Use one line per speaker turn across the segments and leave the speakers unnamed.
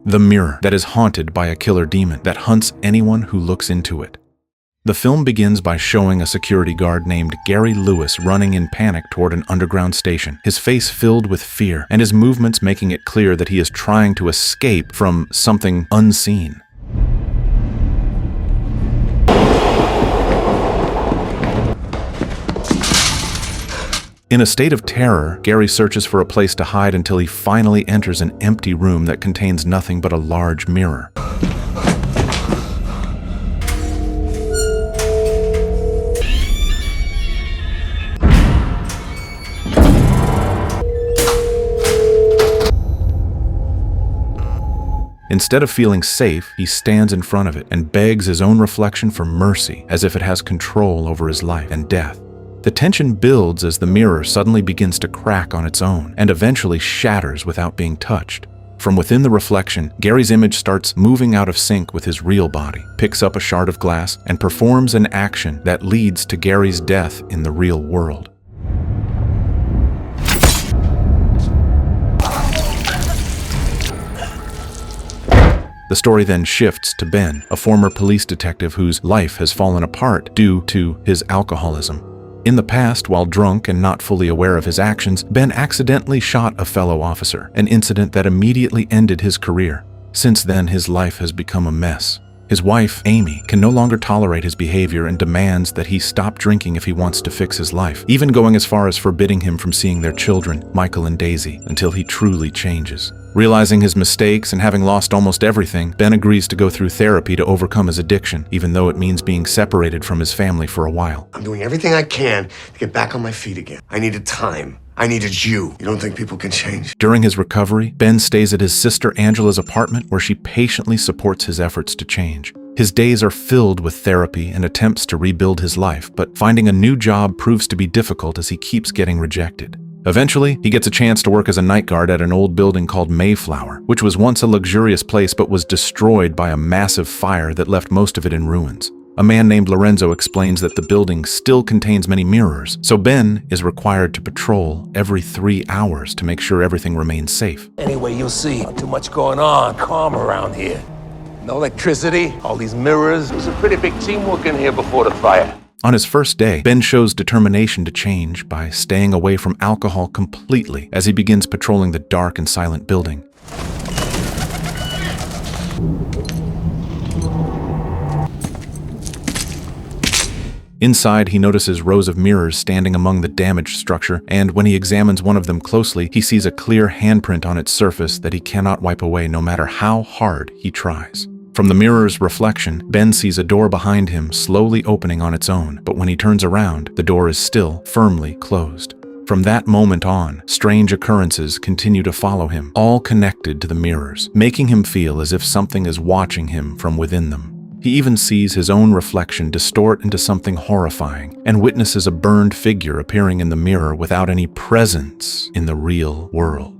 The mirror that is haunted by a killer demon that hunts anyone who looks into it. The film begins by showing a security guard named Gary Lewis running in panic toward an underground station, his face filled with fear and his movements making it clear that he is trying to escape from something unseen. In a state of terror, Gary searches for a place to hide until he finally enters an empty room that contains nothing but a large mirror. Instead of feeling safe, he stands in front of it and begs his own reflection for mercy, as if it has control over his life and death. The tension builds as the mirror suddenly begins to crack on its own and eventually shatters without being touched. From within the reflection, Gary's image starts moving out of sync with his real body, picks up a shard of glass, and performs an action that leads to Gary's death in the real world. The story then shifts to Ben, a former police detective whose life has fallen apart due to his alcoholism. In the past, while drunk and not fully aware of his actions, Ben accidentally shot a fellow officer, an incident that immediately ended his career. Since then, his life has become a mess. His wife, Amy, can no longer tolerate his behavior and demands that he stop drinking if he wants to fix his life, even going as far as forbidding him from seeing their children, Michael and Daisy, until he truly changes. Realizing his mistakes and having lost almost everything, Ben agrees to go through therapy to overcome his addiction, even though it means being separated from his family for a while.
I'm doing everything I can to get back on my feet again. I needed time. I needed you. You don't think people can change?
During his recovery, Ben stays at his sister Angela's apartment where she patiently supports his efforts to change. His days are filled with therapy and attempts to rebuild his life, but finding a new job proves to be difficult as he keeps getting rejected. Eventually, he gets a chance to work as a night guard at an old building called Mayflower, which was once a luxurious place but was destroyed by a massive fire that left most of it in ruins. A man named Lorenzo explains that the building still contains many mirrors, so Ben is required to patrol every 3 hours to make sure everything remains safe.
Anyway, you'll see. Not too much going on. Calm around here. No electricity, all these mirrors. It was a pretty big team working here before the fire.
On his first day, Ben shows determination to change by staying away from alcohol completely as he begins patrolling the dark and silent building. Inside, he notices rows of mirrors standing among the damaged structure, and when he examines one of them closely, he sees a clear handprint on its surface that he cannot wipe away no matter how hard he tries. From the mirror's reflection, Ben sees a door behind him slowly opening on its own, but when he turns around, the door is still firmly closed. From that moment on, strange occurrences continue to follow him, all connected to the mirrors, making him feel as if something is watching him from within them. He even sees his own reflection distort into something horrifying and witnesses a burned figure appearing in the mirror without any presence in the real world.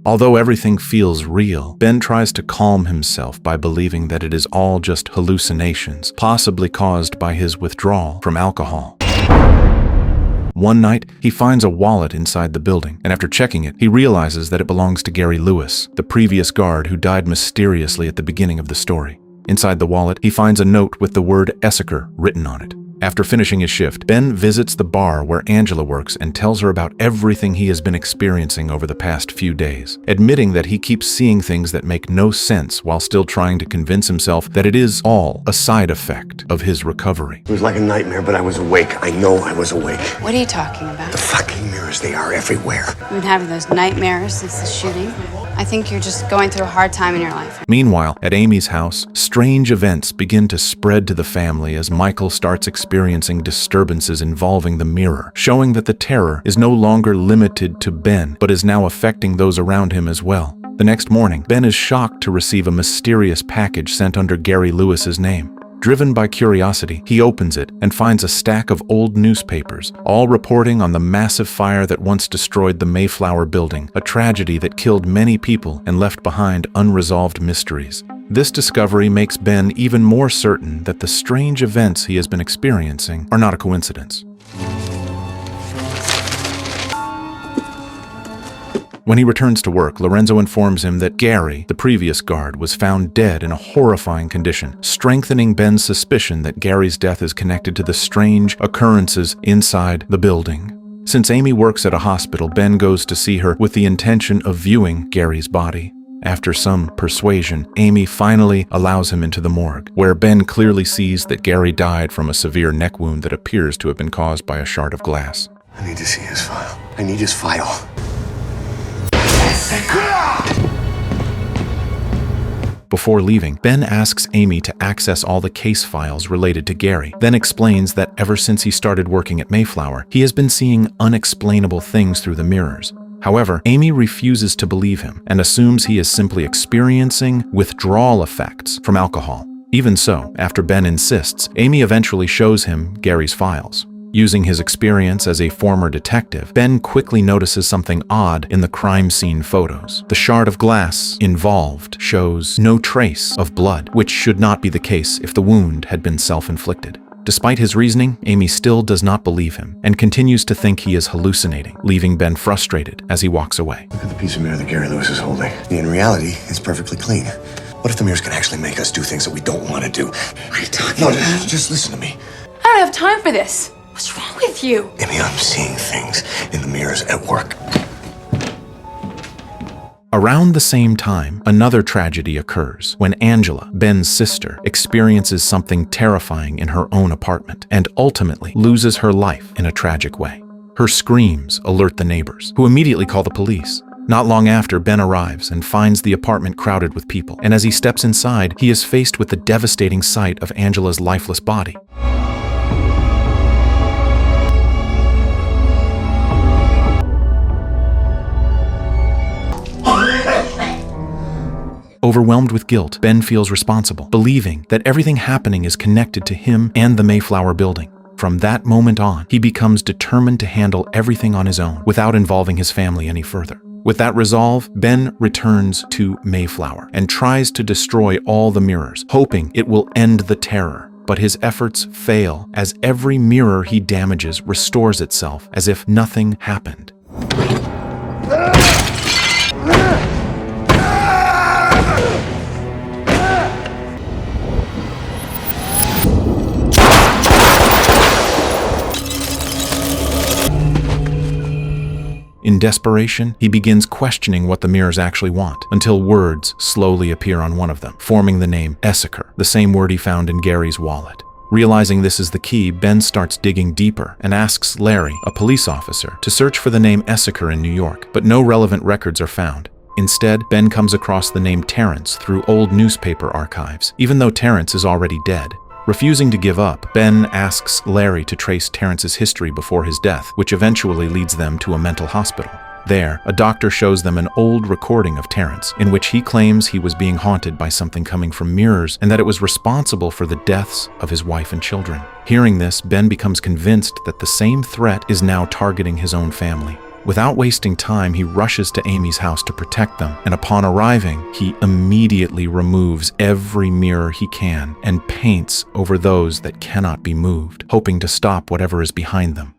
Although everything feels real, Ben tries to calm himself by believing that it is all just hallucinations, possibly caused by his withdrawal from alcohol. One night, he finds a wallet inside the building, and after checking it, he realizes that it belongs to Gary Lewis, the previous guard who died mysteriously at the beginning of the story. Inside the wallet, he finds a note with the word Essaker written on it. After finishing his shift, Ben visits the bar where Angela works and tells her about everything he has been experiencing over the past few days, admitting that he keeps seeing things that make no sense while still trying to convince himself that it is all a side effect of his recovery.
It was like a nightmare, but I was awake. I know I was awake.
What are you talking about?
The fucking mirrors, they are everywhere.
You've been having those nightmares since the shooting. I think you're just going through a hard time in your life.
Meanwhile, at Amy's house, strange events begin to spread to the family as Michael starts experiencing disturbances involving the mirror, showing that the terror is no longer limited to Ben, but is now affecting those around him as well. The next morning, Ben is shocked to receive a mysterious package sent under Gary Lewis's name. Driven by curiosity, he opens it and finds a stack of old newspapers, all reporting on the massive fire that once destroyed the Mayflower building, a tragedy that killed many people and left behind unresolved mysteries. This discovery makes Ben even more certain that the strange events he has been experiencing are not a coincidence. When he returns to work, Lorenzo informs him that Gary, the previous guard, was found dead in a horrifying condition, strengthening Ben's suspicion that Gary's death is connected to the strange occurrences inside the building. Since Amy works at a hospital, Ben goes to see her with the intention of viewing Gary's body. After some persuasion, Amy finally allows him into the morgue, where Ben clearly sees that Gary died from a severe neck wound that appears to have been caused by a shard of glass.
I need to see his file. I need his file.
Before leaving, Ben asks Amy to access all the case files related to Gary, then explains that ever since he started working at Mayflower, he has been seeing unexplainable things through the mirrors. However, Amy refuses to believe him and assumes he is simply experiencing withdrawal effects from alcohol. Even so, after Ben insists, Amy eventually shows him Gary's files. Using his experience as a former detective, Ben quickly notices something odd in the crime scene photos. The shard of glass involved shows no trace of blood, which should not be the case if the wound had been self-inflicted. Despite his reasoning, Amy still does not believe him and continues to think he is hallucinating, leaving Ben frustrated as he walks away.
Look at the piece of mirror that Gary Lewis is holding. In reality, it's perfectly clean. What if the mirrors can actually make us do things that we don't want to do? What are you talking about? No, just listen to me.
I don't have time for this. What's wrong with you?
Amy, I'm seeing things in the mirrors at work.
Around the same time, another tragedy occurs when Angela, Ben's sister, experiences something terrifying in her own apartment and ultimately loses her life in a tragic way. Her screams alert the neighbors, who immediately call the police. Not long after, Ben arrives and finds the apartment crowded with people, and as he steps inside, he is faced with the devastating sight of Angela's lifeless body. Overwhelmed with guilt, Ben feels responsible, believing that everything happening is connected to him and the Mayflower building. From that moment on, he becomes determined to handle everything on his own without involving his family any further. With that resolve, Ben returns to Mayflower and tries to destroy all the mirrors, hoping it will end the terror. But his efforts fail, as every mirror he damages restores itself as if nothing happened. In desperation, he begins questioning what the mirrors actually want, until words slowly appear on one of them, forming the name Essaker, the same word he found in Gary's wallet. Realizing this is the key, Ben starts digging deeper and asks Larry, a police officer, to search for the name Essaker in New York, but no relevant records are found. Instead, Ben comes across the name Terrence through old newspaper archives, even though Terrence is already dead. Refusing to give up, Ben asks Larry to trace Terrence's history before his death, which eventually leads them to a mental hospital. There, a doctor shows them an old recording of Terrence, in which he claims he was being haunted by something coming from mirrors and that it was responsible for the deaths of his wife and children. Hearing this, Ben becomes convinced that the same threat is now targeting his own family. Without wasting time, he rushes to Amy's house to protect them, and upon arriving, he immediately removes every mirror he can and paints over those that cannot be moved, hoping to stop whatever is behind them.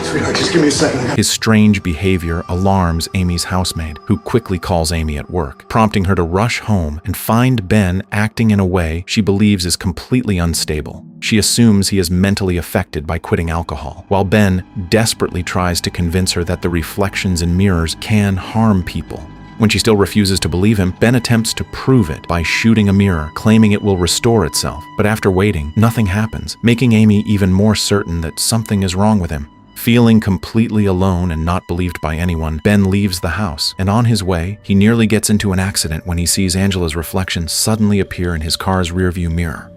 Sweetheart, just give me a second.
His strange behavior alarms Amy's housemaid, who quickly calls Amy at work, prompting her to rush home and find Ben acting in a way she believes is completely unstable. She assumes he is mentally affected by quitting alcohol, while Ben desperately tries to convince her that the reflections in mirrors can harm people. When she still refuses to believe him, Ben attempts to prove it by shooting a mirror, claiming it will restore itself. But after waiting, nothing happens, making Amy even more certain that something is wrong with him. Feeling completely alone and not believed by anyone, Ben leaves the house, and on his way, he nearly gets into an accident when he sees Angela's reflection suddenly appear in his car's rearview mirror.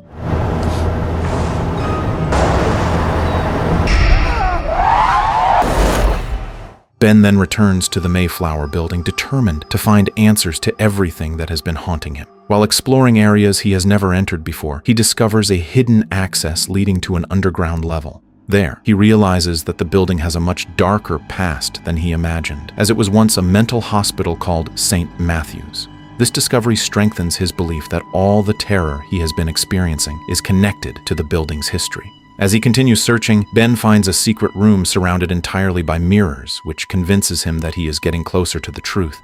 Ben Ben then returns to the Mayflower building, determined to find answers to everything that has been haunting him. While exploring areas he has never entered before, he discovers a hidden access leading to an underground level. There, he realizes that the building has a much darker past than he imagined, as it was once a mental hospital called St. Matthew's. This discovery strengthens his belief that all the terror he has been experiencing is connected to the building's history. As he continues searching, Ben finds a secret room surrounded entirely by mirrors, which convinces him that he is getting closer to the truth.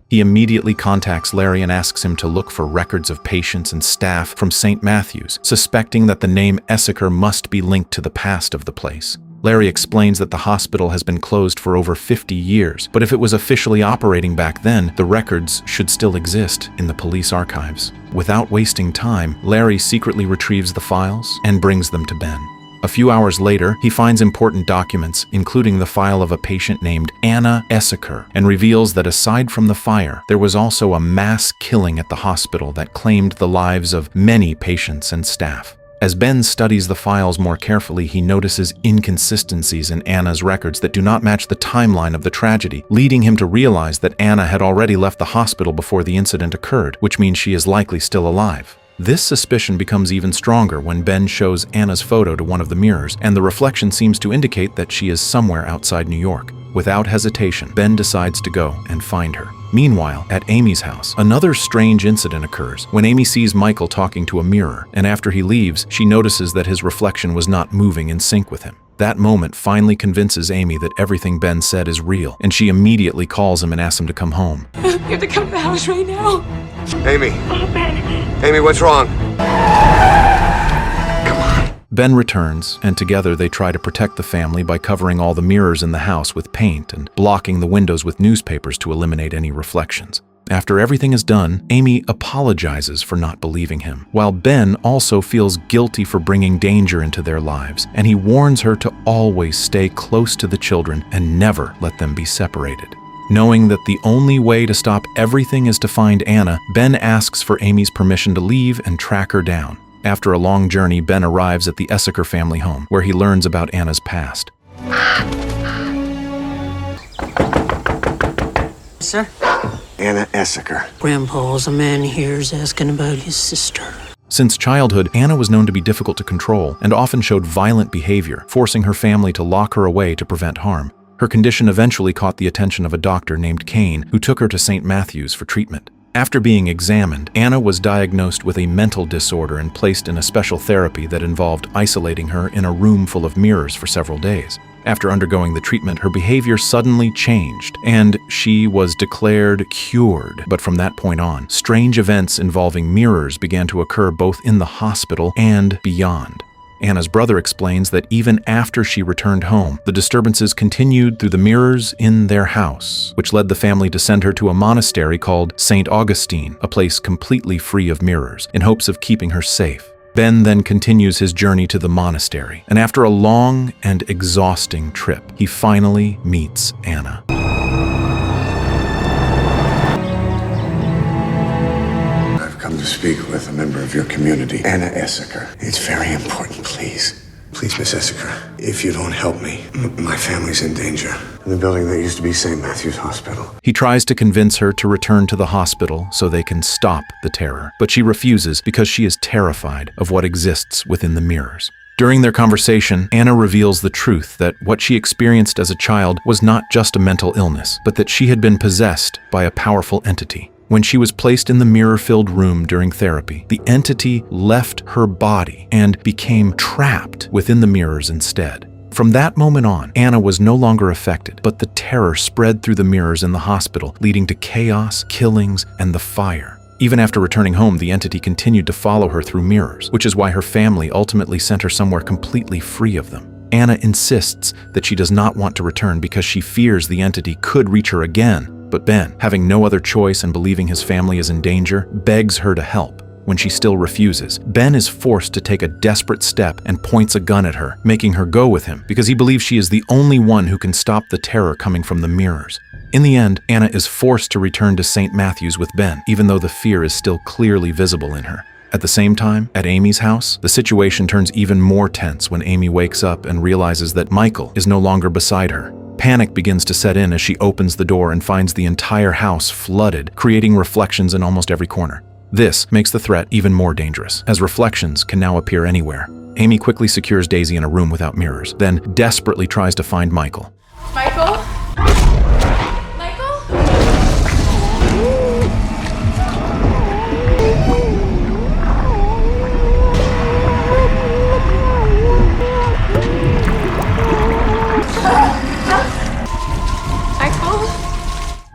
He immediately contacts Larry and asks him to look for records of patients and staff from St. Matthew's, suspecting that the name Essaker must be linked to the past of the place. Larry explains that the hospital has been closed for over 50 years, but if it was officially operating back then, the records should still exist in the police archives. Without wasting time, Larry secretly retrieves the files and brings them to Ben. A few hours later, he finds important documents, including the file of a patient named Anna Essaker, and reveals that aside from the fire, there was also a mass killing at the hospital that claimed the lives of many patients and staff. As Ben studies the files more carefully, he notices inconsistencies in Anna's records that do not match the timeline of the tragedy, leading him to realize that Anna had already left the hospital before the incident occurred, which means she is likely still alive. This suspicion becomes even stronger when Ben shows Anna's photo to one of the mirrors, and the reflection seems to indicate that she is somewhere outside New York. Without hesitation, Ben decides to go and find her. Meanwhile, at Amy's house, another strange incident occurs when Amy sees Michael talking to a mirror, and after he leaves, she notices that his reflection was not moving in sync with him. That moment finally convinces Amy that everything Ben said is real, and she immediately calls him and asks him to come home.
You have to come to the house right now.
Amy.
Oh, Ben.
Amy, what's wrong?
Ben returns, and together they try to protect the family by covering all the mirrors in the house with paint and blocking the windows with newspapers to eliminate any reflections. After everything is done, Amy apologizes for not believing him, while Ben also feels guilty for bringing danger into their lives, and he warns her to always stay close to the children and never let them be separated. Knowing that the only way to stop everything is to find Anna, Ben asks for Amy's permission to leave and track her down. After a long journey, Ben arrives at the Essaker family home, where he learns about Anna's past.
Sir?
Anna Essaker.
Grandpa's a man here's asking about his sister.
Since childhood, Anna was known to be difficult to control and often showed violent behavior, forcing her family to lock her away to prevent harm. Her condition eventually caught the attention of a doctor named Kane, who took her to St. Matthew's for treatment. After being examined, Anna was diagnosed with a mental disorder and placed in a special therapy that involved isolating her in a room full of mirrors for several days. After undergoing the treatment, her behavior suddenly changed, and she was declared cured. But from that point on, strange events involving mirrors began to occur both in the hospital and beyond. Anna's brother explains that even after she returned home, the disturbances continued through the mirrors in their house, which led the family to send her to a monastery called St. Augustine, a place completely free of mirrors, in hopes of keeping her safe. Ben then continues his journey to the monastery, and after a long and exhausting trip, he finally meets Anna.
I've come to speak with a member of your community, Anna Essaker. It's very important, please. Please, Miss Essaker, if you don't help me, my family's in danger. In the building that used to be St. Matthew's Hospital.
He tries to convince her to return to the hospital so they can stop the terror, but she refuses because she is terrified of what exists within the mirrors. During their conversation, Anna reveals the truth that what she experienced as a child was not just a mental illness, but that she had been possessed by a powerful entity. When she was placed in the mirror-filled room during therapy, the entity left her body and became trapped within the mirrors instead. From that moment on, Anna was no longer affected, but the terror spread through the mirrors in the hospital, leading to chaos, killings, and the fire. Even after returning home, the entity continued to follow her through mirrors, which is why her family ultimately sent her somewhere completely free of them. Anna insists that she does not want to return because she fears the entity could reach her again, but Ben, having no other choice and believing his family is in danger, begs her to help. When she still refuses, Ben is forced to take a desperate step and points a gun at her, making her go with him because he believes she is the only one who can stop the terror coming from the mirrors. In the end, Anna is forced to return to St. Matthew's with Ben, even though the fear is still clearly visible in her. At the same time, at Amy's house, the situation turns even more tense when Amy wakes up and realizes that Michael is no longer beside her. Panic begins to set in as she opens the door and finds the entire house flooded, creating reflections in almost every corner. This makes the threat even more dangerous, as reflections can now appear anywhere. Amy quickly secures Daisy in a room without mirrors, then desperately tries to find Michael.
Michael?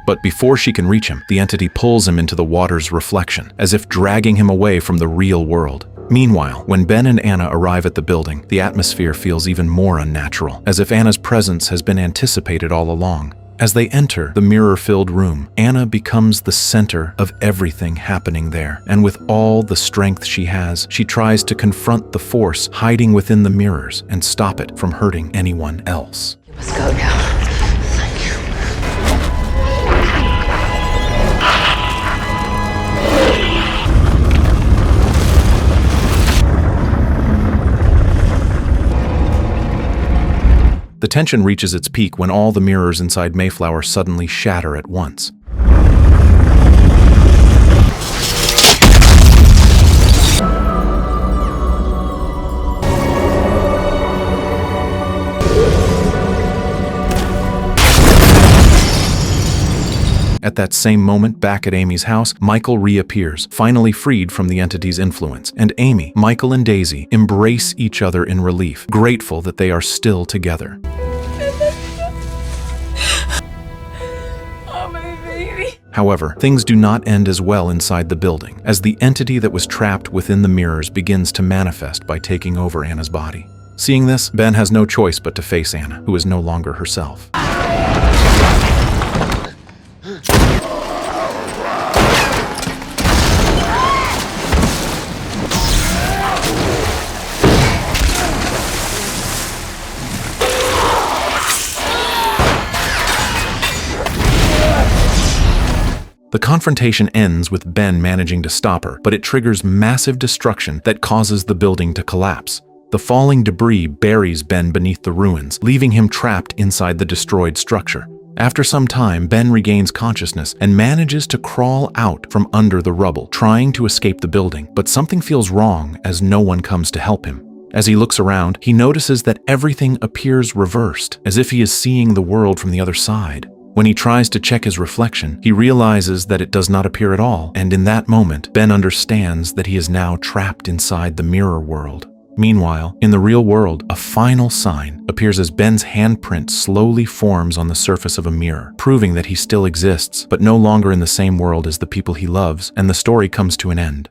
But before she can reach him, the entity pulls him into the water's reflection, as if dragging him away from the real world. Meanwhile, when Ben and Anna arrive at the building, the atmosphere feels even more unnatural, as if Anna's presence has been anticipated all along. As they enter the mirror-filled room, Anna becomes the center of everything happening there, and with all the strength she has, she tries to confront the force hiding within the mirrors and stop it from hurting anyone else.
You must go now. Thank you.
The tension reaches its peak when all the mirrors inside Mayflower suddenly shatter at once. At that same moment, back at Amy's house, Michael reappears, finally freed from the entity's influence, and Amy, Michael, and Daisy embrace each other in relief, grateful that they are still together.
Oh, my baby.
However, things do not end as well inside the building, as the entity that was trapped within the mirrors begins to manifest by taking over Anna's body. Seeing this, Ben has no choice but to face Anna, who is no longer herself. The confrontation ends with Ben managing to stop her, but it triggers massive destruction that causes the building to collapse. The falling debris buries Ben beneath the ruins, leaving him trapped inside the destroyed structure. After some time, Ben regains consciousness and manages to crawl out from under the rubble, trying to escape the building, but something feels wrong as no one comes to help him. As he looks around, he notices that everything appears reversed, as if he is seeing the world from the other side. When he tries to check his reflection, he realizes that it does not appear at all, and in that moment, Ben understands that he is now trapped inside the mirror world. Meanwhile, in the real world, a final sign appears as Ben's handprint slowly forms on the surface of a mirror, proving that he still exists, but no longer in the same world as the people he loves, and the story comes to an end.